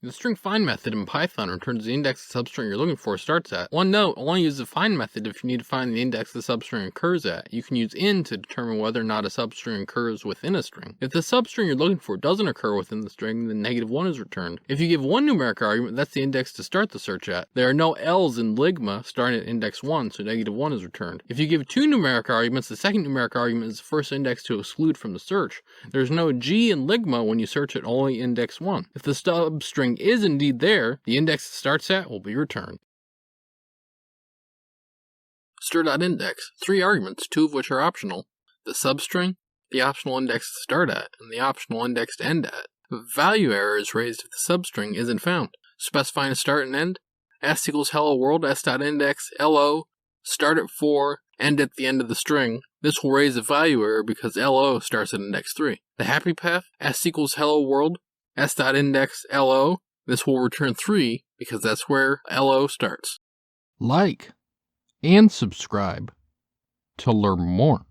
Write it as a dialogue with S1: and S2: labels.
S1: The string find method in Python returns the index the substring you're looking for starts at. One note, only use the find method if you need to find the index the substring occurs at. You can use in to determine whether or not a substring occurs within a string. If the substring you're looking for doesn't occur within the string, then -1 is returned. If you give one numeric argument, that's the index to start the search at. There are no L's in Ligma starting at index 1, so -1 is returned. If you give two numeric arguments, the second numeric argument is the first index to exclude from the search. There's no G in Ligma when you search at only index 1. If the substring is indeed there, the index it starts at will be returned. Stir.index. 3 arguments, 2 of which are optional. The substring, the optional index to start at, and the optional index to end at. Value error is raised if the substring isn't found. Specifying a start and end. S equals hello world, s.index, LO, start at 4, end at the end of the string. This will raise a value error because LO starts at index 3. The happy path, S equals hello world, s.index, LO. This will return 3 because that's where LO starts.
S2: Like and subscribe to learn more.